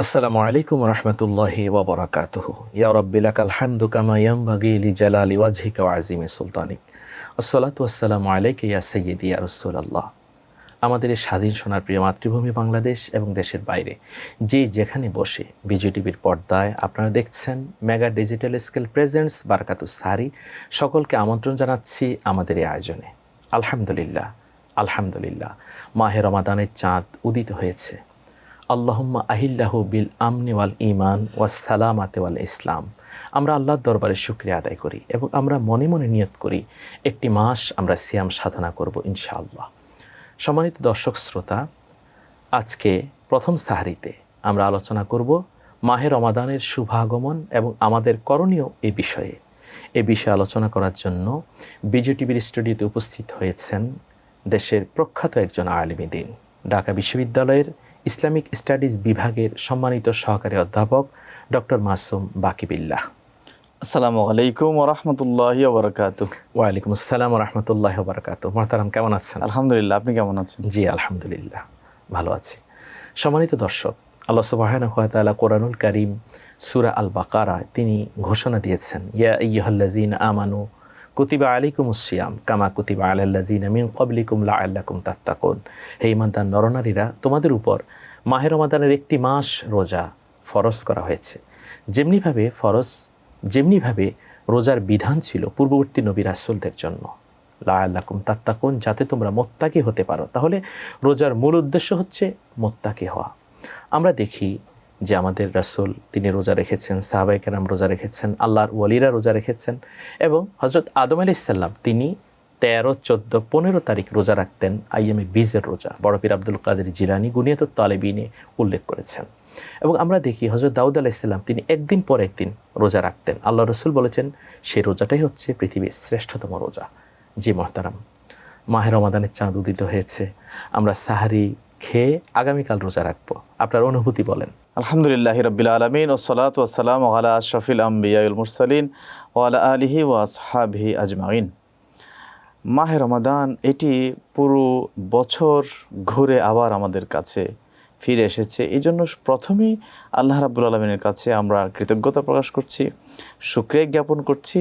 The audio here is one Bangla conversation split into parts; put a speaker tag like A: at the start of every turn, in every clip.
A: আসসালামু আলাইকুম রহমতুল্লাহি ওয়া বারাকাতুহু ইয়া রাব্বি লাকাল হামদু কামা ইয়ানবাগি লিজালালি ওয়াজহিকা ওয়া আযীমি সুলতানিক আসসালাতু ওয়াসসালামু আলাইকা ইয়া সাইয়্যিদি ইয়া রাসূলুল্লাহ। আমাদের এই স্বাধীন সোনার প্রিয় মাতৃভূমি বাংলাদেশ এবং দেশের বাইরে যে যেখানে বসে বিজয় টিভির পর্দায় আপনারা দেখছেন মেগা ডিজিটাল স্কেল প্রেজেন্টস বারাকাতুস সারি, সকলকে আমন্ত্রণ জানাচ্ছি আমাদের এই আয়োজনে। আলহামদুলিল্লাহ আলহামদুলিল্লাহ, মাহে রমাদানের চাঁদ উদিত হয়েছে। আল্লাহুম্মা আহিল্লাহু বিল আমনি ওয়াল ঈমান ওয়াস সালামাতি ওয়াল ইসলাম। আমরা আল্লাহর দরবারে শুকরিয়া আদায় করি এবং আমরা মনে মনে নিয়ত করি একটি মাস আমরা সিয়াম সাধনা করব ইনশাআল্লাহ। সম্মানিত দর্শক শ্রোতা, আজকে প্রথম সাহারিতে আমরা আলোচনা করব মাহে রমাদানের শুভাগমন এবং আমাদের করণীয় এই বিষয়ে আলোচনা করার জন্য বিজয় টিভির স্টুডিওতে উপস্থিত হয়েছেন দেশের প্রখ্যাত একজন আলেম দ্বীন, ঢাকা বিশ্ববিদ্যালয়ের ইসলামিক স্টাডিজ বিভাগের সম্মানিত সহকারী অধ্যাপক ডক্টর মাসুম বাকিবিল্লাহ।
B: আসসালামু আলাইকুম ওয়া রাহমাতুল্লাহি ওয়া বারাকাতুহু।
A: ওয়া আলাইকুম আসসালাম ওয়া রাহমাতুল্লাহি ওয়া বারাকাতুহু। মুহতারাম, কেমন আছেন?
B: আলহামদুলিল্লাহ, আপনি কেমন আছেন?
A: জি আলহামদুলিল্লাহ, ভালো আছি। সম্মানিত দর্শক, আল্লাহ সুবহানাহু ওয়া তাআলা কোরআনুল কারীম সূরা আল বাকারায় তিনি ঘোষণা দিয়েছেন, ইয়া আইয়ুহাল্লাযীনা আমানু কুতিবা আলাইকুমুস সিয়াম কামা কুতিবা আলাল্লাযীনা মিন ক্বাবলিকুম লাআল্লাকুম তাত্তাকুন। হে ঈমানদার নরনারীরা, তোমাদের উপর মাহে রমাদানের একটি মাস রোজা ফরজ করা হয়েছে। যেমনিভাবে রোজার বিধান ছিল পূর্ববর্তী নবী রাসূলদের জন্য, লাআল্লাকুম তাত্তাকুন, যাতে তোমরা মুত্তাকি হতে পারো। তাহলে রোজার মূল উদ্দেশ্য হচ্ছে মুত্তাকি হওয়া। আমরা দেখি যে আমাদের রাসূল তিনি রোজা রেখেছেন, সাহাবায়ে কেরাম রোজা রেখেছেন, আল্লাহর ওয়ালিরা রোজা রেখেছেন এবং হযরত আদম আলাইহিস সালাম তিনি 13, 14, 15 তারিখ রোজা রাখতেন, আইয়ামে বীজের রোজা। বড় পীর আব্দুল কাদের জিলানী গুনিয়াতুত তালেবিনে উল্লেখ করেছেন। এবং আমরা দেখি হযরত দাউদ আলাইহিস সালাম তিনি একদিন পর একদিন রোজা রাখতেন। আল্লাহ রাসূল বলেছেন সেই রোজাটাই হচ্ছে পৃথিবীর শ্রেষ্ঠতম রোজা। জি মুহতারাম, মাহে রমাদানের চাঁদ উদিত হয়েছে, আমরা সাহারি খেয়ে আগামীকাল রোজা রাখবো। আপনার অনুভূতি বলেন।
B: আলহামদুলিল্লাহি রাব্বিল আলামিন ওয়াস সালাতু ওয়াস সালামু আলা আশরাফিল আমবিয়া ওয়াল মুরসালিন ওয়া আলা আলিহি ওয়া আসহাবিহি আজমাইন। মাহে রমাদান এটি পুরো বছর ঘুরে আবার আমাদের কাছে ফিরে এসেছে। এই জন্য প্রথমেই আল্লাহ রাব্বুল আলামিনের কাছে আমরা কৃতজ্ঞতা প্রকাশ করছি, শুকরিয়া জ্ঞাপন করছি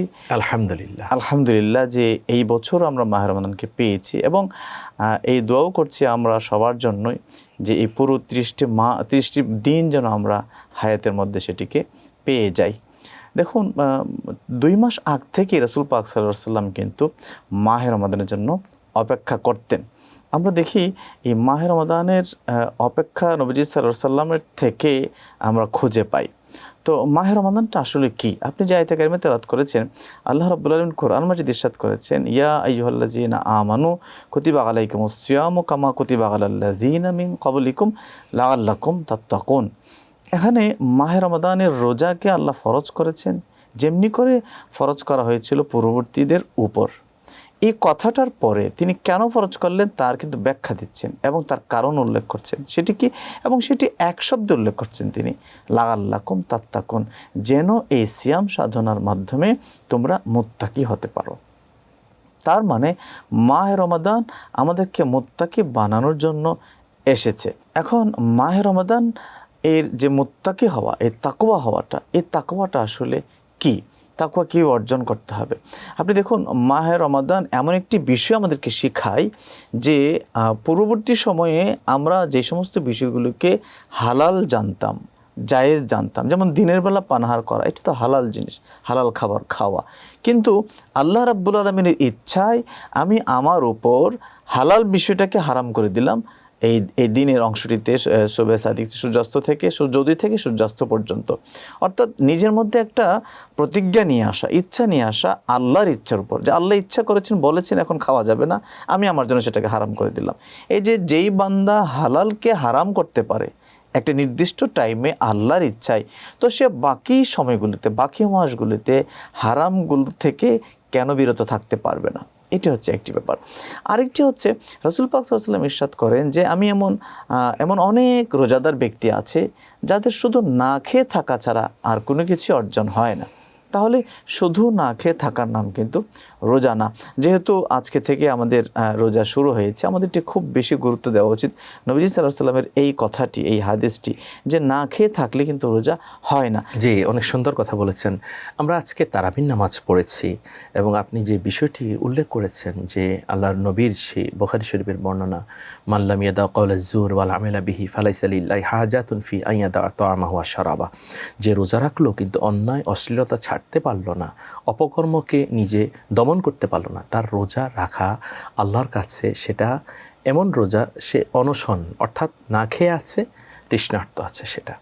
B: আলহামদুলিল্লাহ যে এই বছর আমরা মাহে রমাদানকে পেয়েছি। এবং এই দোয়াও করছি আমরা সবার জন্যই যে এই পুরো 30টি দিন যেন আমরা হায়াতের মধ্যে সেটিকে পেয়ে যাই। দেখুন, 2 মাস আগ থেকে রাসূল পাক সাল্লাল্লাহু আলাইহি ওয়াসাল্লাম কিন্তু মাহে রমাদানের জন্য অপেক্ষা করতেন। আমরা দেখি এই মাহে রমাদানের অপেক্ষা নবীজি সাল্লাল্লাহু আলাইহি ওয়াসাল্লামের থেকে আমরা খুঁজে পাই। তো মাহে রমাদানটা আসলে কি? আপনি যে আয়াতে কারিমা তেলাওয়াত করেছেন, আল্লাহ রাব্বুল আলামিন কোরআন মাজিদ ইরশাদ করেছেন, ইয়া আইয়ুহাল্লাযীনা আমানু কুতিবা আলাইকুমুস সিয়ামু কামা কুতিবা আলাল্লাযীনা মিন ক্বাবলিকুম লাআল্লাকুম তাত্তাকুন। এখানে মাহে রমাদানের রোজাকে আল্লাহ ফরজ করেছেন, যেমনি করে ফরজ করা হয়েছিল পূর্ববর্তীদের উপর। এই কথাটার পরে তিনি কেন ফরজ করলেন তার কিন্তু ব্যাখ্যা দিচ্ছেন এবং তার কারণ উল্লেখ করছেন। সেটি কি? এবং সেটি এক শব্দে উল্লেখ করছেন তিনি, লাআল্লাকুম তাত্তাকুন, যেন এই সিয়াম সাধনার মাধ্যমে তোমরা মুত্তাকি হতে পারো। তার মানে মাহে রমাদান আমাদেরকে মুত্তাকি বানানোর জন্য এসেছে। এখন মাহে রমাদান এর যে মুত্তাকি হওয়া, এই তাকওয়াটা আসলে কি? তাকওয়া কী অর্জন করতে হবে? আপনি দেখুন, মাহে রমাদান এমন একটি বিষয় আমাদেরকে শেখায় যে পূর্ববর্তী সময়ে আমরা যে সমস্ত বিষয়গুলোকে হালাল জানতাম, জায়েজ জানতাম, যেমন দিনের বেলা পানাহার করা, এটা তো হালাল জিনিস, হালাল খাবার খাওয়া। কিন্তু আল্লাহ রাব্বুল আলামিনের ইচ্ছায় আমি আমার উপর হালাল বিষয়টাকে হারাম করে দিলাম। এই দিনের অংশটিতে শোবে সাদিক সূর্যাস্ত থেকে সূর্যোদয় থেকে সূর্যাস্ত পর্যন্ত, অর্থাৎ নিজের মধ্যে একটা প্রতিজ্ঞা নিয়ে আসা, ইচ্ছা নিয়ে আসা আল্লাহর ইচ্ছার উপর, যে আল্লাহ ইচ্ছা করেছেন, বলেছেন এখন খাওয়া যাবে না, আমি আমার জন্য সেটাকে হারাম করে দিলাম। এই যেই বান্দা হালালকে হারাম করতে পারে একটা নির্দিষ্ট টাইমে আল্লাহর ইচ্ছায়, তো সে বাকি সময়গুলিতে, বাকি মাসগুলিতে হারামগুলো থেকে কেন বিরত থাকতে পারবে না? এটি হচ্ছে একটি ব্যাপার। আরেকটি হচ্ছে রাসূল পাক সাল্লাল্লাহু আলাইহি ওয়াসাল্লাম ইরশাদ করেন যে আমি এমন অনেক রোজাদার ব্যক্তি আছে যাদের শুধু না খেয়ে থাকা ছাড়া আর কোনো কিছু অর্জন হয় না। তাহলে শুধু না খেয়ে থাকার নাম কিন্তু রোজা না। যেহেতু আজকে থেকে আমাদের রোজা শুরু হয়েছে, আমাদেরটি খুব বেশি গুরুত্ব দেওয়া উচিত নবীজি সাল্লাল্লাহু আলাইহি সাল্লামের এই কথাটি, এই হাদিসটি, যে না খেয়ে থাকলে কিন্তু রোজা হয় না।
A: জি, অনেক সুন্দর কথা বলেছেন। আমরা আজকে তারাবির নামাজ পড়েছি এবং আপনি যে বিষয়টি উল্লেখ করেছেন যে আল্লাহর নবীর সেই বুখারী শরীফের বর্ণনা, মান লাম ইয়াদা কাওলা যুর ওয়াল আমালা বিহি ফালাইসা লিল্লাহি হাজাতুন ফি আন ইয়াদা তাআমাহু ওয়া শারাবা, যে রোজা রাখলো কিন্তু অন্যায় অশ্লীলতা ছাড়তে পারলো না, অপকর্মকে নিজে দমন করতে পারলো না, তার রোজা রাখা আল্লাহর কাছে সেটা এমন রোজা, সে অনশন অর্থাৎ না খেয়ে আছে, তৃষ্ণার্ত আছে। সেটা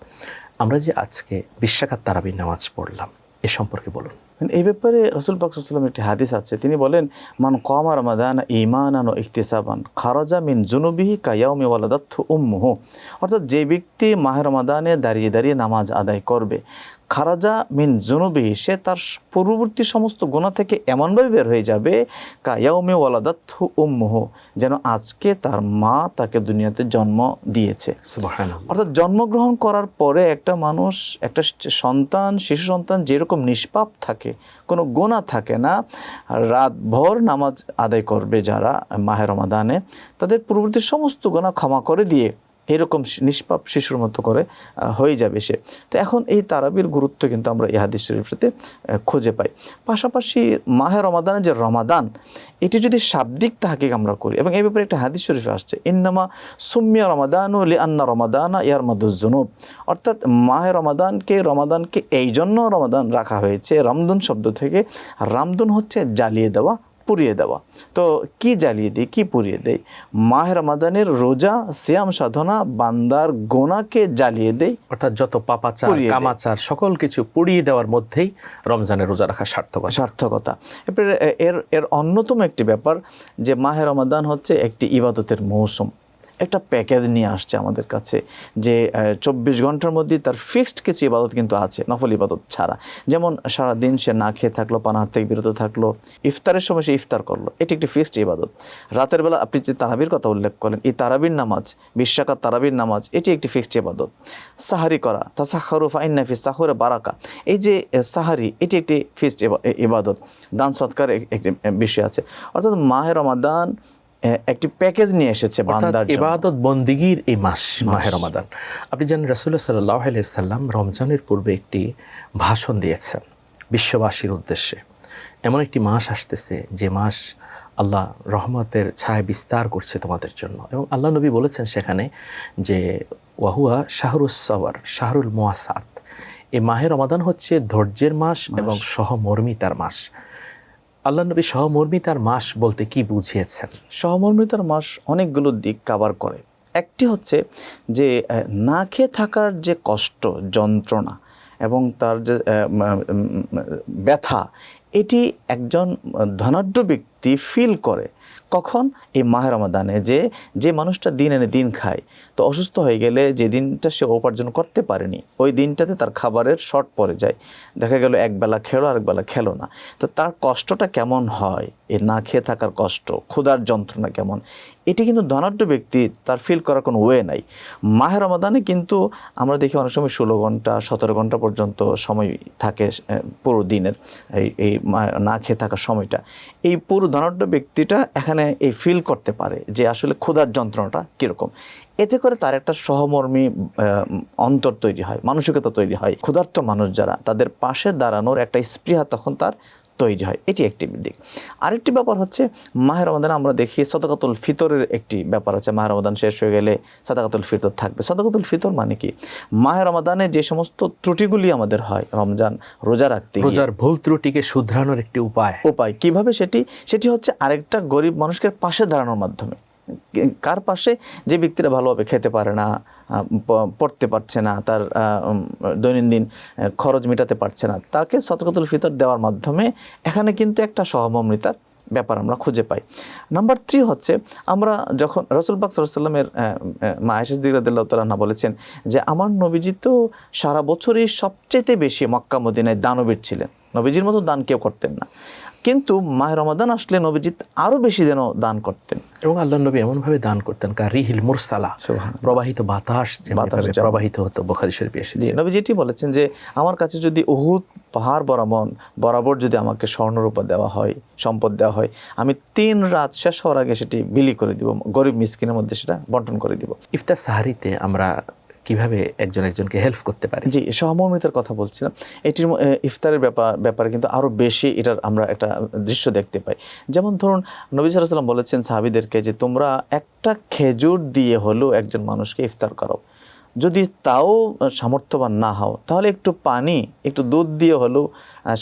A: আমরা যে আজকে 20 রাকাত তারাবির নামাজ পড়লাম, এ সম্পর্কে বলুন।
B: এই ব্যাপারে রাসূল পাক সাল্লাল্লাহু আলাইহি ওয়াসাল্লামের একটি হাদিস আছে, তিনি বলেন, মান কামা রমাদান ঈমানান ওয়া ইহতিসাবান খারাজা মিন যুনুবিহি কায়াউমি ওয়ালাদাতহু উম্মুহু। অর্থাৎ যে ব্যক্তি মাহে রমাদানে দাঁড়িয়ে দাঁড়িয়ে নামাজ আদায় করবে, খারাজা মিন যুনুবিহি, সে তার পূর্ববর্তী সমস্ত গুনাহ থেকে এমনভাবে বের হয়ে যাবে, কায়াউমি ওয়ালাদাতহু উম্মুহু, যেন আজকে তার মা তাকে দুনিয়াতে জন্ম দিয়েছে।
A: সুবহানাল্লাহ।
B: অর্থাৎ জন্মগ্রহণ করার পরে একটা মানুষ, একটা সন্তান, শিশু সন্তান যেরকম নিষ্পাপ থাকে, কোনো গুনাহ থাকে না, রাতভর নামাজ আদায় করবে যারা মাহে রমাদানে, তাদের পূর্ববর্তী সমস্ত গুনাহ ক্ষমা করে দিয়ে এরকম নিষ্পাপ শিশুর মতো করে হয়ে যাবে সে। তো এখন এই তারাবির গুরুত্ব কিন্তু আমরা এই হাদিস শরীফেতে খুঁজে পাই। পাশাপাশি মাহে রমাদানের যে রমাদান, এটি যদি শাব্দিক তাহকিক আমরা করি, এবং এই ব্যাপারে একটা হাদিস শরীফে আসছে, ইন্নামা সুম্মিয়া রমাদানু লিআন্না রমাদানা ইয়ারমাদুজ যুনুব, অর্থাৎ মাহে রমাদানকে এই জন্য রমাদান রাখা হয়েছে রমদন শব্দ থেকে। আর রমদন হচ্ছে জ্বালিয়ে দেওয়া, পুড়িয়ে দেওয়া। তো কি জ্বালিয়ে দেয়, কি পুড়িয়ে দেয়? মাহে রমাদানের রোজা, সিয়াম সাধনা বান্দার গোনাকে জ্বালিয়ে দেয়,
A: অর্থাৎ যত পাপাচার কামাচার সকল কিছু পুড়িয়ে দেওয়ার মধ্যেই রমজানের রোজা রাখা সার্থকতা। এরপরে এর অন্যতম একটি ব্যাপার যে মাহে রমাদান হচ্ছে একটি ইবাদতের মৌসুম, একটা প্যাকেজ নিয়ে আসছে আমাদের কাছে, যে 24 ঘন্টার মধ্যে তার ফিক্সড কিছু ইবাদত কিন্তু আছে, নফল ইবাদত ছাড়া। যেমন সারাদিন সে না খেয়ে থাকলো, পানাহার থেকে বিরত থাকলো, ইফতারের সময় সে ইফতার করলো, এটি একটি ফিক্সড ইবাদত। রাতের বেলা আপনি যে তারাবির কথা উল্লেখ করলেন, এই তারাবির নামাজ, 20 রাকাত তারাবির নামাজ, এটি একটি ফিক্সড ইবাদত। সাহারি করা, তাসাহহারু ফাইন্না ফি সাহুরে বারাকা, এই যে সাহারি, এটি একটি ফিক্সড ইবাদত। দান সৎকার একটি বিষয় আছে। অর্থাৎ মাহে রমাদান একটি প্যাকেজ নিয়ে এসেছে বান্দার জন্য, ইবাদত বন্দিগির এই মাস মাহে রমাদান। আপনি জানেন রাসূলুল্লাহ সাল্লাল্লাহু আলাইহি সাল্লাম রমজানের পূর্বে একটি ভাষণ দিয়েছেন বিশ্ববাসীর উদ্দেশ্যে। এমন একটি মাস আসতেছে যে মাস আল্লাহ রহমতের ছায়া বিস্তার করছে তোমাদের জন্য, এবং আল্লাহ নবী বলেছেন সেখানে যে ওয়াহুয়া শাহরুস সবর শাহরুল মুয়াসাত, এই মাহে রমাদান হচ্ছে ধৈর্যের মাস এবং সহমর্মিতার মাস। আল্লাহ নবী সহমর্মিতার মাস বলতে কি বুঝিয়েছেন?
B: সহমর্মিতার মাস অনেকগুলো দিক কভার করে। একটি হচ্ছে যে না খেয়ে থাকার যে কষ্ট, যন্ত্রণা এবং তার যে ব্যথা, এটি একজন ধনাঢ্য ব্যক্তি ফিল করে কখন? এই মাহে রমাদানে, যে মানুষটা দিন এনে দিন খায়, তো অসুস্থ হয়ে গেলে যে দিনটা সে উপার্জন করতে পারেনি, ওই দিনটাতে তার খাবারের শর্ট পড়ে যায়, দেখা গেল একবেলা খেলো আরেক বেলা খেলো না, তো তার কষ্টটা কেমন হয়, এই না খেয়ে থাকার কষ্ট, ক্ষুধার যন্ত্রণা কেমন, এটি কিন্তু ধনাঢ্য ব্যক্তি তার ফিল করার কোনো ওয়ে নাই। মাহে রমাদানে কিন্তু আমরা দেখি অনেক সময় 16 ঘন্টা 17 ঘন্টা পর্যন্ত সময় থাকে পুরো দিনের, এই না খেয়ে থাকার সময়টা, এই পুরো ধনাঢ্য ব্যক্তিটা এখানে এই ফিল করতে পারে যে আসলে ক্ষুধার যন্ত্রণাটা কীরকম। এতে করে তার একটা সহমর্মী অন্তর তৈরি হয়, মানসিকতা তৈরি হয়। ক্ষুধার্ত মানুষ যারা, তাদের পাশে দাঁড়ানোর একটা স্পৃহা তখন তার তৈরি হয়, এটি একটি দিক। আরেকটি ব্যাপার হচ্ছে মাহে রমাদানে আমরা দেখি সাদাকাতুল ফিতরের একটি ব্যাপার আছে। মাহে রমাদান শেষ হয়ে গেলে সাদাকাতুল ফিতর থাকবে। সাদাকাতুল ফিতর মানে কি? মাহে রমাদানে যে সমস্ত ত্রুটিগুলি আমাদের হয় রমজান রোজা রাখতে,
A: রোজার ভুল ত্রুটিকে শুধরানোর একটি উপায়
B: কিভাবে সেটি হচ্ছে আরেকটা গরিব মানুষকে পাশে দাঁড়ানোর মাধ্যমে। কার পাশে? যে ব্যক্তিরা ভালোভাবে খেতে পারে না, পড়তে পারছে না, তার দৈনন্দিন খরচ মেটাতে পারছে না, তাকে সাদাকাতুল ফিতর দেওয়ার মাধ্যমে এখানে কিন্তু একটা সহমর্মিতার ব্যাপার আমরা খুঁজে পাই। নাম্বার 3 হচ্ছে আমরা যখন রাসূল পাক সাল্লাল্লাহু আলাইহি ওয়াসাল্লামের মা আয়েশা সিদ্দিকা রাদিয়াল্লাহু তাআলা আনহা বলেছেন যে আমার নবীজি তো সারা বছরই সবচেয়ে বেশি মক্কা মদিনায় দানবীর ছিলেন, নবীজির মতো দান কেউ করতেন না, কিন্তু মাহে রমাদান আসলে নবীজি আরও বেশি যেন দান করতেন।
A: এবং আল্লাহ নবী এমনভাবে দান করতেন রিহিল মুরসালা, প্রবাহিত বাতাস যেভাবে প্রবাহিত হতো, বুখারী শরীফে এসেছে।
B: নবীজি এটি বলেছেন যে আমার কাছে যদি উহুদ পাহাড় বরাবর যদি আমাকে স্বর্ণরূপা দেওয়া হয়, সম্পদ দেওয়া হয়, আমি 3 রাত শেষ হওয়ার আগে সেটি বিলি করে দিব, গরিব মিসকিনের মধ্যে সেটা বন্টন করে দিব।
A: ইফতার সাহারিতে আমরা কিভাবে একজনকে হেল্প করতে পারি?
B: জি, সহমর্মিতার কথা বলছিলাম। এটির ইফতারের ব্যাপারে কিন্তু আরও বেশি এটার আমরা একটা দৃশ্য দেখতে পাই। যেমন ধরুন, নবী সাল্লাল্লাহু আলাইহি ওয়াসাল্লাম বলেছেন সাহাবীদেরকে যে তোমরা একটা খেজুর দিয়ে হলেও একজন মানুষকে ইফতার করো। যদি তাও সামর্থ্যবান না হও, তাহলে একটু পানি, একটু দুধ দিয়ে হলেও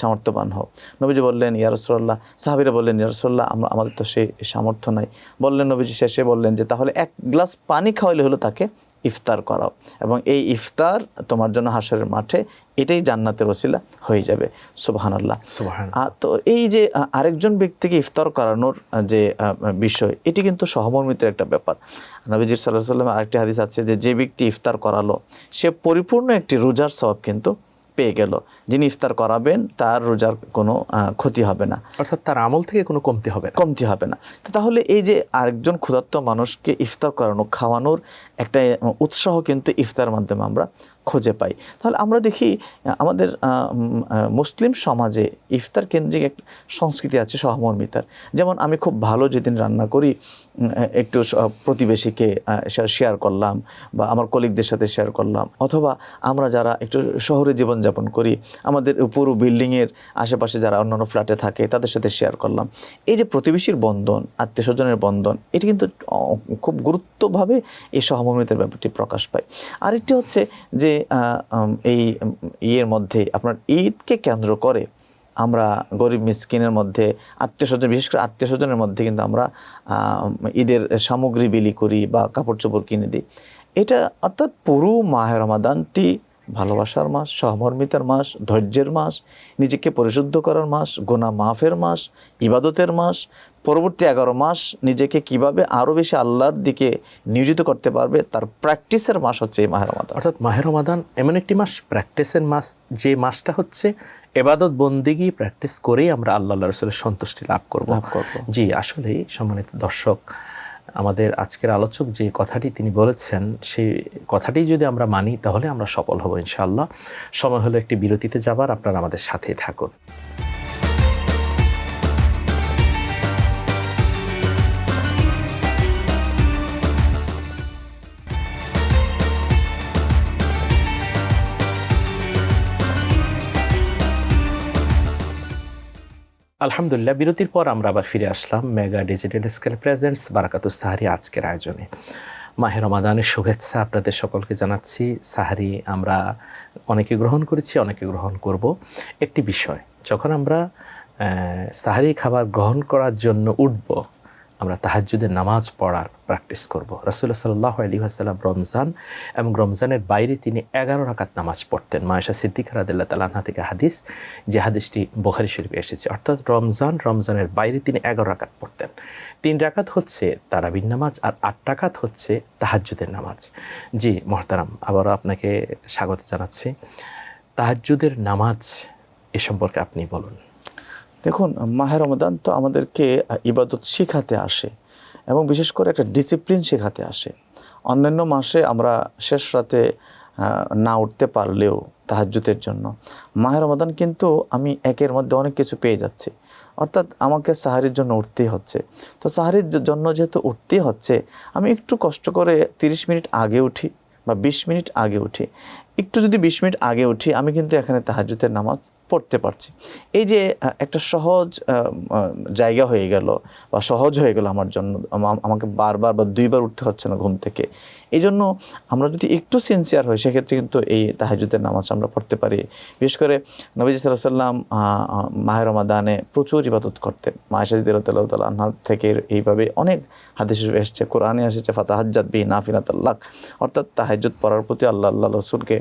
B: সামর্থ্যবান হও। নবীজি বললেন, ইয়া রাসূলুল্লাহ, সাহাবীরা বললেন, ইয়া রাসূলুল্লাহ, আমাদের তো সেই সামর্থ্য নাই। বললেন নবীজি, শেষে বললেন যে তাহলে 1 গ্লাস পানি খাওয়াইলে হলো তাকে ইফতার করাও, এবং এই ইফতার তোমার জন্য হাশরের মাঠে এটাই জান্নাতের ওসিলা হয়ে যাবে। সুবহানাল্লাহ, সুবহানাল্লাহ। তো এই যে আরেকজন ব্যক্তিকে ইফতার করানোর যে বিষয়, এটি কিন্তু সহমর্মিতার একটা ব্যাপার। নবীজি সাল্লাল্লাহু আলাইহি ওয়াসাল্লামের আরেকটি হাদিস আছে যে ব্যক্তি ইফতার করালো সে পরিপূর্ণ একটি রোজার সওয়াব কিন্তু পেয়ে গেল। যিনি ইফতার করাবেন তার রোজার কোনো ক্ষতি হবে না,
A: অর্থাৎ তার আমল থেকে কোনো কমতি হবে না। তাহলে এই যে আরেকজন ক্ষুধার্ত মানুষকে ইফতার করানো, খাওয়ানোর একটা উৎসাহ কিন্তু ইফতার মাধ্যমে আমরা খুঁজে পাই। তাহলে আমরা দেখি আমাদের মুসলিম সমাজে ইফতার কেন্দ্রিক এক সংস্কৃতি আছে সহমর্মিতার। যেমন আমি খুব ভালো যেদিন রান্না করি, একটু প্রতিবেশীকে শেয়ার করলাম বা আমার কলিগদের সাথে শেয়ার করলাম, অথবা আমরা যারা একটু শহরে জীবনযাপন করি, আমাদের পুরো বিল্ডিংয়ের আশেপাশে যারা অন্যান্য ফ্ল্যাটে থাকে তাদের সাথে শেয়ার করলাম। এই যে প্রতিবেশীর বন্ধন, আত্মীয় স্বজনের বন্ধন, এটি কিন্তু খুব গুরুত্বভাবে এই সহমর্মিতার ব্যাপারটি প্রকাশ পায়। আরেকটি হচ্ছে যে এই ইয়ের মধ্যে আপনার ঈদকে কেন্দ্র করে আমরা গরিব মিসকিনের মধ্যে আত্মীয় স্বজন, বিশেষ করে আত্মীয় স্বজনের মধ্যে কিন্তু আমরা ঈদের সামগ্রী বিলি করি বা কাপড় চোপড় কিনে দিই। এটা অর্থাৎ পুরো মাহে রমাদানটি ভালোবাসার মাস, সহমর্মিতার মাস, ধৈর্যের মাস, নিজেকে পরিশুদ্ধ করার মাস, গুনাহ মাফের মাস, ইবাদতের মাস। পরবর্তী 11 মাস নিজেকে কিভাবে আরও বেশি আল্লাহর দিকে নিয়োজিত করতে পারবে তার প্র্যাকটিসের মাস হচ্ছে এই মাহে রমাদান। অর্থাৎ মাহে রমাদান এমন একটি মাস, প্র্যাকটিসের মাস, যে মাসটা হচ্ছে ইবাদত বন্দেগী প্র্যাকটিস করেই আমরা আল্লাহ রাসূলের সন্তুষ্টি লাভ করব। জি, আসলেই সম্মানিত দর্শক, আমাদের আজকের আলোচক যে কথাটি তিনি বলেছেন, সেই কথাটি যদি আমরা মানি তাহলে আমরা সফল হব ইনশাআল্লাহ। সময় হলো একটি বিরতিতে যাবার, আপনারা আমাদের সাথেই থাকুন। আলহামদুলিল্লাহ, বিরতির পর আমরা আবার ফিরে আসলাম মেগা ডিজিটাল স্কেল প্রেজেন্টস বারাকাতুস সাহারি আজকের আয়োজনে। মাহে রমাদানের শুভেচ্ছা আপনাদের সকলকে জানাচ্ছি। সাহারি আমরা অনেকে গ্রহণ করেছি, অনেকে গ্রহণ করব। একটি বিষয়, যখন আমরা সাহারি খাবার গ্রহণ করার জন্য উঠব, আমরা তাহাজ্জুদের নামাজ পড়ার প্র্যাকটিস করব। রাসূলুল্লাহ সাল্লাল্লাহু আলাইহি ওয়াসাল্লাম রমজান এবং রমজানের বাইরে তিনি 11 রাকাত নামাজ পড়তেন। মা আয়েশা সিদ্দিকা রাদিয়াল্লাহু তাআলা আনহা থেকে হাদিস, যে হাদিসটি বুখারী শরীফে এসেছে। অর্থাৎ রমজানের বাইরে তিনি 11 রাকাত পড়তেন। 3 রাকাত হচ্ছে তারাবির নামাজ আর 8 রাকাত হচ্ছে তাহাজ্জুদের নামাজ। জি মুহতারাম, আবারও আপনাকে স্বাগত জানাচ্ছি। তাহাজ্জুদের নামাজ এ সম্পর্কে আপনি বলুন।
B: দেখুন, মাহে রমাদান তো আমাদেরকে ইবাদত শিখাতে আসে এবং বিশেষ করে একটা ডিসিপ্লিন শেখাতে আসে। অন্যান্য মাসে আমরা শেষ রাতে না উঠতে পারলেও তাহাজ্জুদের জন্য, মাহে রমাদান কিন্তু আমি একের মধ্যে অনেক কিছু পেয়ে যাচ্ছি। অর্থাৎ আমাকে সাহারির জন্য উঠতেই হচ্ছে। তো সাহারির জন্য যেহেতু উঠতেই হচ্ছে, আমি একটু কষ্ট করে 30 মিনিট আগে উঠি বা 20 মিনিট আগে উঠি। একটু যদি 20 মিনিট আগে উঠি, আমি কিন্তু এখানে তাহাজ্জুদের নামাজ পড়তে পারছি। এই যে একটা সহজ জায়গা হয়ে গেল বা সহজ হয়ে গেল আমার জন্য, আমাকে বারবার বা 2 বার উঠতে হচ্ছে না ঘুম থেকে। এই জন্য আমরা যদি একটু সিনসিয়ার হই, সেক্ষেত্রে কিন্তু এই তাহাজ্জুদের নামাজ আমরা পড়তে পারি। বিশেষ করে নবীজি সাল্লাল্লাহু আলাইহি ওয়াসাল্লাম মাহে রমাদানে প্রচুর ইবাদত করতেন। মা আয়েশা রাদিয়াল্লাহু তাআলা আনহা থেকে এইভাবে অনেক হাদিস এসেছে, কোরআনে এসেছে, ফাতাহাজ্জাত বিহি নাফিলাতাল লাক, অর্থাৎ তাহাজ্জুদ পড়ার প্রতি আল্লাহ রাসূলকে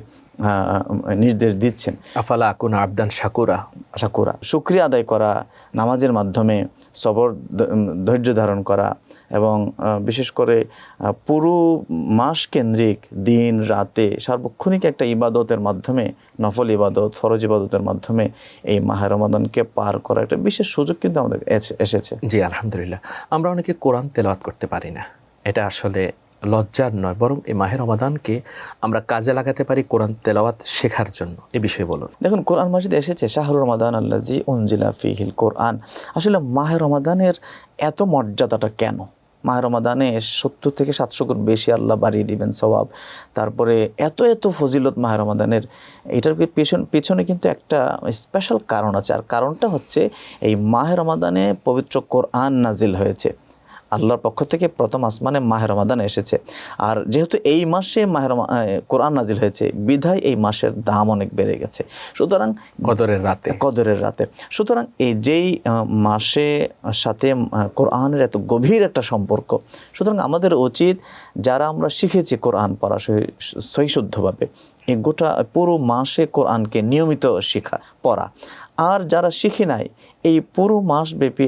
B: নির্দেশ দিচ্ছেন।
A: আফালা আকুনা আবদান শাকুরা,
B: আশা করা, শুকরিয়া আদায় করা, নামাজের মাধ্যমে সবর, ধৈর্য ধারণ করা, এবং বিশেষ করে পুরো মাস কেন্দ্রিক দিন রাতে সার্বক্ষণিক একটা ইবাদতের মাধ্যমে, নফল ইবাদত, ফরজ ইবাদতের মাধ্যমে এই মাহে রমাদানকে পার করা একটা বিশেষ সুযোগ কিন্তু আমাদের এসেছে।
A: জি আলহামদুলিল্লাহ। আমরা অনেকে কোরআন তেলাওয়াত করতে পারি না, এটা আসলে লজ্জার নয়, বরং এই মাহে রমাদানকে আমরা কাজে লাগাতে পারি কোরআন তেলাওয়াত শেখার জন্য। এ বিষয়ে বলুন।
B: দেখুন, কোরআন মাজিদে এসেছে শাহরুর রমাদান আল্লাজি উনজিলা ফিহিল কোরআন। আসলে মাহে রমাদানের এত মর্যাদাটা কেন? মাহে রমাদানে 70 থেকে 700 গুণ বেশি আল্লাহ বাড়িয়ে দিবেন সওয়াব। তারপরে এত এত ফজিলত মাহে রমাদানের, এটার পেছনে কিন্তু একটা স্পেশাল কারণ আছে। আর কারণটা হচ্ছে এই মাহে রমাদানে পবিত্র কোরআন নাজিল হয়েছে। আল্লাহর পক্ষ থেকে প্রথম আসমানে মাহে রমাদান এসেছে। আর যেহেতু এই মাসে কোরআন নাজিল হয়েছে, বিধায় এই মাসের দাম অনেক বেড়ে গেছে। সুতরাং কদরের রাতে সুতরাং এই যেই মাসে সাথে কোরআনের এত গভীর একটা সম্পর্ক, সুতরাং আমাদের উচিত যারা আমরা শিখেছি কোরআন পড়া সহিশুদ্ধভাবে, এই গোটা পুরো মাসে কোরআনকে নিয়মিত পড়া। আর যারা শিখি নাই, এই পুরো মাসব্যাপী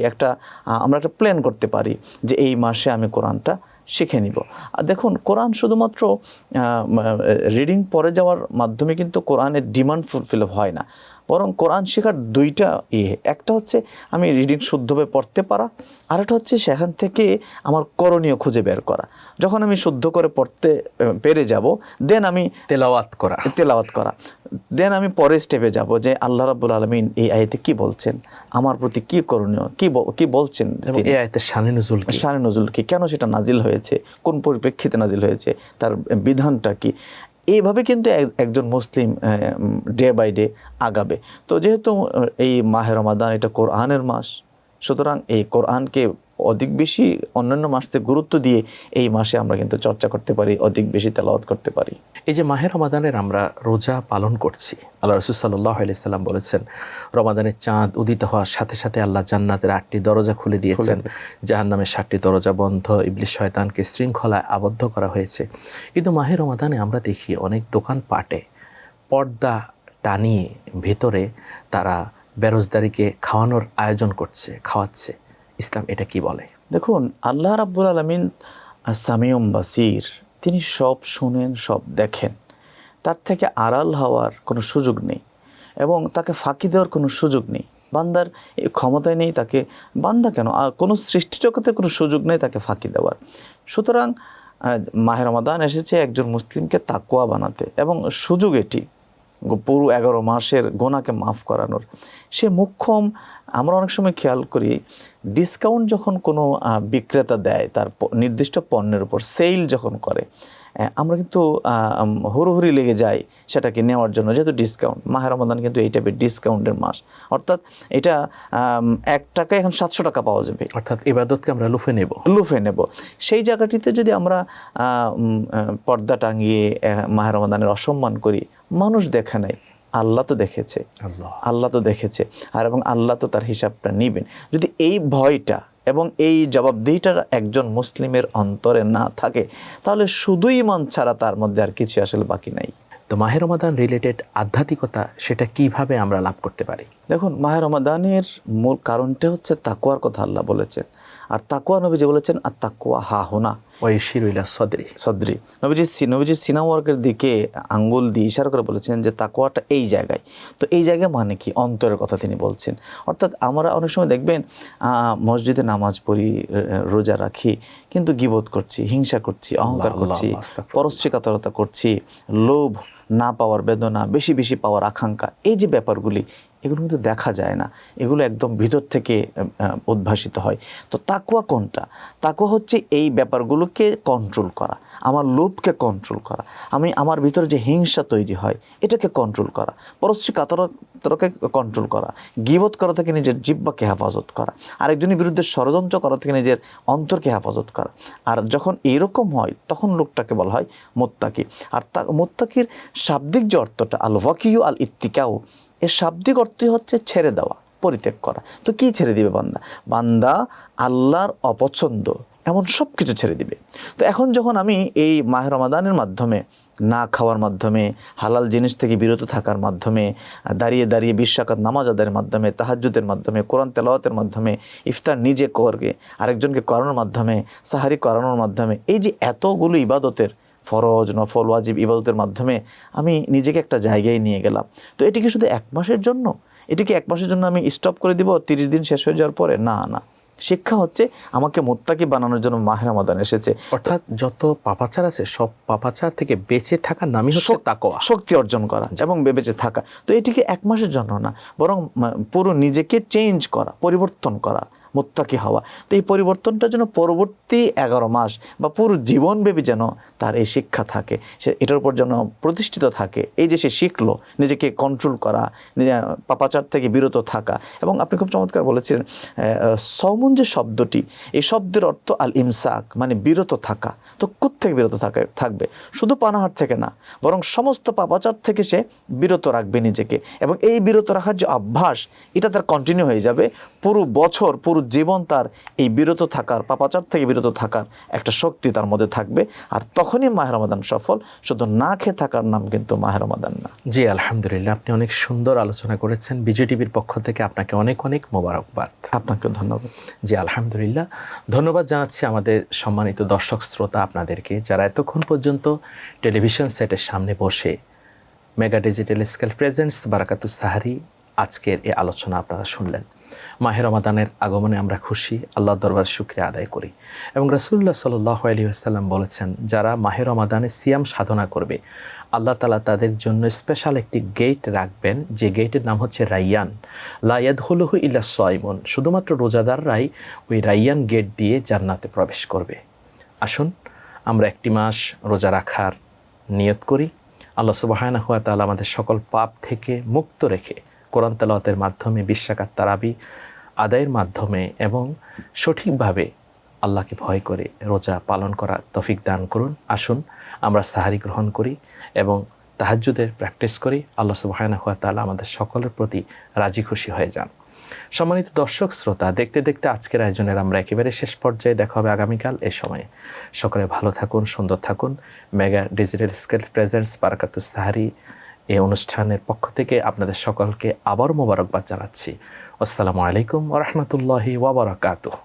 B: আমরা একটা প্ল্যান করতে পারি যে এই মাসে আমি কোরআনটা শিখে নিব। আর দেখুন, কোরআন শুধুমাত্র রিডিং পড়ে যাওয়ার মাধ্যমে কিন্তু কোরআনের ডিমান্ড ফুলফিল হয় না, বরং কোরআন শেখার দুইটা একটা হচ্ছে আমি রিডিং শুদ্ধভাবে পড়তে পারা, আর একটা হচ্ছে সেখান থেকে আমার করণীয় খুঁজে বের করা। যখন আমি শুদ্ধ করে পড়তে পেরে যাব, দেন আমি তেলাওয়াত করা, দেন আমি পরের স্টেপে যাব যে আল্লাহ রাব্বুল আলামিন এই আয়াতে কি বলছেন, আমার প্রতি কি করণীয়, কি বলছেন,
A: এই আয়াতের শানে
B: নজুল কি, কেন সেটা নাজিল হয়েছে, কোন পরিপ্রেক্ষিতে নাজিল হয়েছে, তার বিধানটা কি। এইভাবে কিন্তু একজন মুসলিম ডে বাই ডে আগাবে। তো যেহেতু এই মাহে রমাদান এটা কোরআনের মাস, সুতরাং এই কোরআনকে অধিক বেশি অন্যান্য মাস থেকে গুরুত্ব দিয়ে এই মাসে আমরা কিন্তু চর্চা করতে পারি, অধিক বেশি তেলাওয়াত করতে পারি।
A: এই যে মাহে রমাদানের আমরা রোজা পালন করছি, আল্লাহ রাসূল সাল্লাল্লাহু আলাইহি সাল্লাম বলেছেন, রমাদানের চাঁদ উদিত হওয়ার সাথে সাথে আল্লাহ জান্নাতের 8টি দরজা খুলে দিয়েছেন, জাহান্নামের 7টি দরজা বন্ধ, ইবলিস শয়তানকে শৃঙ্খলায় আবদ্ধ করা হয়েছে। কিন্তু মাহে রমাদানে আমরা দেখি অনেক দোকানপাটে পর্দা টানিয়ে ভেতরে তারা বেরোজদারিকে খাওয়ানোর আয়োজন খাওয়াচ্ছে। ইসলাম এটা কি বলে?
B: দেখুন, আল্লাহ রাব্বুল আলামিন সামিউম বাসির, তিনি সব শুনেন, সব দেখেন। তার থেকে আড়াল হওয়ার কোনো সুযোগ নেই এবং তাকে ফাঁকি দেওয়ার কোনো সুযোগ নেই। বান্দার এই ক্ষমতায় নেই তাকে, বান্দা কেন, কোনো সৃষ্টি জগতের কোনো সুযোগ নেই তাকে ফাঁকি দেওয়ার। সুতরাং মাহে রমাদান এসেছে একজন মুসলিমকে তাকওয়া বানাতে, এবং সুযোগ এটি পুরো 11 মাসের গোনাকে মাফ করানোর। সে মুখ্যম, আমরা অনেক সময় খেয়াল করি ডিসকাউন্ট যখন কোনো বিক্রেতা দেয় তার নির্দিষ্ট পণ্যের উপর সেল যখন করে, আমরা কিন্তু হুড়োহুড়ি লেগে যাই সেটাকে নেওয়ার জন্য, যেহেতু ডিসকাউন্ট। মাহে রমাদান কিন্তু এই টাইপের ডিসকাউন্টের মাস, অর্থাৎ এটা 1 টাকায় এখন 700 টাকা পাওয়া যাবে,
A: অর্থাৎ ইবাদতকে আমরা লুফে নেব। সেই জায়গাটিতে যদি আমরা পর্দা টাঙিয়ে মাহে রমাদানের অসম্মান করি, মানুষ দেখে নাই, আল্লাহ তো দেখেছে, আর এবং আল্লাহ তো তার হিসাবটা নেবেন। যদি এই ভয়টা এবং এই জবাবদিহিটা একজন মুসলিমের অন্তরে না থাকে, তাহলে শুধু ঈমান ছাড়া তার মধ্যে আর কিছু আসলে বাকি নাই। তো মাহে রমাদান রিলেটেড আধ্যাত্মিকতা, সেটা কিভাবে আমরা লাভ করতে পারি?
B: দেখুন, মাহে রমাদানের মূল কারণটা হচ্ছে তাকওয়ার কথা আল্লাহ বলেছেন। আর তাকওয়া নবীজি বলেছেন, আর তাকওয়া হাহুনা
A: ওয়াইশিরু ইলা সদরি।
B: নবীজি সিনাওয়ার্কের দিকে আঙ্গুল দিয়ে ইশারা করে বলেছেন যে তাকওয়াটা এই জায়গায়। তো এই জায়গা মানে কি? অন্তরের কথা তিনি বলছেন। অর্থাৎ আমরা অনেক সময় দেখবেন মসজিদে নামাজ পড়ি, রোজা রাখি, কিন্তু গীবত করছি, হিংসা করছি, অহংকার করছি, পরশ্রীকাতরতা করছি, লোভ, না পাওয়ার বেদনা, বেশি বেশি পাওয়ার আকাঙ্ক্ষা, এই যে ব্যাপারগুলি, এগুলো কিন্তু দেখা যায় না, এগুলো একদম ভিতর থেকে উদ্ভাসিত হয়। তো তাকওয়া কোনটা? তাকওয়া হচ্ছে এই ব্যাপারগুলোকে কন্ট্রোল করা, আমার লোভকে কন্ট্রোল করা, আমার ভিতরে যে হিংসা তৈরি হয় এটাকে কন্ট্রোল করা, পরশ্রীকাতরতাকে কন্ট্রোল করা, গীবত করা থেকে নিজের জিহ্বাকে হেফাজত করা, আরেকজনের বিরুদ্ধে ষড়যন্ত্র করা থেকে নিজের অন্তরকে হেফাজত করা। আর যখন এরকম হয় তখন লোকটাকে বলা হয় মুত্তাকি। আর মুত্তাকির শাব্দিক যে অর্থটা আল ওয়াকিউ আল ইত্তিকাউ, এর শাব্দিক অর্থই হচ্ছে ছেড়ে দেওয়া, পরিত্যাগ করা। তো কি ছেড়ে দিবে বান্দা? আল্লাহর অপছন্দ এমন সব কিছু ছেড়ে দিবে। তো এখন যখন আমি এই মাহে রমাদানের মাধ্যমে না খাওয়ার মাধ্যমে, হালাল জিনিস থেকে বিরত থাকার মাধ্যমে, দাঁড়িয়ে দাঁড়িয়ে 20 রাকাত নামাজ আদায়ের মাধ্যমে, তাহাজ্জুদের মাধ্যমে, কোরআন তেলাওয়াতের মাধ্যমে, ইফতার নিজে করবে, আরেকজনকে করানোর মাধ্যমে, সাহারি করানোর মাধ্যমে, এই যে এতগুলো ইবাদতের, ফরজ, নফল, ওয়াজিব ইবাদতের মাধ্যমে আমি নিজেকে একটা জায়গায় নিয়ে গেলাম। তো এটি কি শুধু 1 মাসের জন্য? এটি কি 1 মাসের জন্য আমি স্টপ করে দিব 30 দিন শেষ হয়ে যাওয়ার পরে? না না, শিক্ষা হচ্ছে আমাকে মুত্তাকি বানানোর জন্য মাহে রমাদান এসেছে।
A: অর্থাৎ যত পাপাচার আছে সব পাপাচার থেকে বেঁচে থাকার নামই হচ্ছে তাকওয়া,
B: শক্তি অর্জন করা এবং বেঁচে থাকা। তো এটিকে 1 মাসের জন্য না, বরং পুরো নিজেকে চেঞ্জ করা, পরিবর্তন করা, মুত্তাকি হওয়া। তো এই পরিবর্তনটা যেন পরবর্তী 11 মাস বা পুরো জীবনব্যাপী যেন তার এই শিক্ষা থাকে, সে এটার উপর যেন প্রতিষ্ঠিত থাকে। এই যে সে শিখলো নিজেকে কন্ট্রোল করা, পাপাচার থেকে বিরত থাকা। এবং আপনি খুব চমৎকার বলেছিলেন, সওমুন যে শব্দটি, এই শব্দের অর্থ আল ইমসাক, মানে বিরত থাকা। তো কোত্থেকে বিরত থাকবে? শুধু পানাহার থেকে না, বরং সমস্ত পাপাচার থেকে সে বিরত রাখবে নিজেকে। এবং এই বিরত রাখার যে অভ্যাস, এটা তার কন্টিনিউ হয়ে যাবে পুরো বছর, পুরো জীবন তার এই বিরত থাকার, পাপাচার থেকে বিরত থাকার একটা শক্তি তার মধ্যে থাকবে। আর তখনই মাহে রমাদান সফল। শুধু না খেয়ে থাকার নাম কিন্তু মাহে রমাদান না।
A: জি আলহামদুলিল্লাহ, আপনি অনেক সুন্দর আলোচনা করেছেন। বিজয় টিভির পক্ষ থেকে আপনাকে অনেক অনেক মোবারকবাদ।
B: আপনাকে ধন্যবাদ।
A: জি আলহামদুলিল্লাহ, ধন্যবাদ জানাচ্ছি আমাদের সম্মানিত দর্শক শ্রোতা আপনাদেরকে, যারা এতক্ষণ পর্যন্ত টেলিভিশন সেটের সামনে বসে মেগা ডিজিটাল স্কেল প্রেজেন্টস বারাকাতুস সাহারি আজকের এই আলোচনা আপনারা শুনলেন। মাহে রমাদানের আগমনে আমরা খুশি, আল্লাহর দরবার শুকরিয়া আদায় করি। এবং রাসূলুল্লাহ সাল্লাল্লাহু আলাইহি ওয়াসাল্লাম বলেছেন, যারা মাহে রমাদানে সিয়াম সাধনা করবে, আল্লাহ তাআলা তাদের জন্য স্পেশাল একটি গেট রাখবেন, যে গেটের নাম হচ্ছে রাইয়ান। লা ইয়াদখুলুহু ইল্লা সাইমুন, শুধুমাত্র রোজাদাররাই ওই রাইয়ান গেট দিয়ে জান্নাতে প্রবেশ করবে। আসুন আমরা 1 মাস রোজা রাখার নিয়ত করি। আল্লাহ সুবহানাহু ওয়া তাআলা আমাদের সকল পাপ থেকে মুক্ত রেখে কোরআন তেলাওয়াতের মাধ্যমে, 20 রাকাত তারাবি আদায়ের মাধ্যমে এবং সঠিকভাবে আল্লাহকে ভয় করে রোজা পালন করা তৌফিক দান করুন। আসুন আমরা সাহারি গ্রহণ করি এবং তাহাজ্জুদের প্র্যাকটিস করি। আল্লাহ সুবহানাহু ওয়া তাআলা আমাদের সকলের প্রতি রাজি খুশি হয়ে যান। সম্মানিত দর্শক শ্রোতা, দেখতে দেখতে আজকের আয়োজনের আমরা একেবারে শেষ পর্যায়ে। দেখা হবে আগামীকাল এই সময়ে। সকলে ভালো থাকুন, সুন্দর থাকুন। মেগা ডিজিটাল স্কেল প্রেজেন্টস বারাকাতুস সাহারি এই অনুষ্ঠানের পক্ষ থেকে আপনাদের সকলকে আবার মোবারকবাদ জানাচ্ছি। আসসালামু আলাইকুম ওয়া রাহমাতুল্লাহি ওয়া বারাকাতুহু।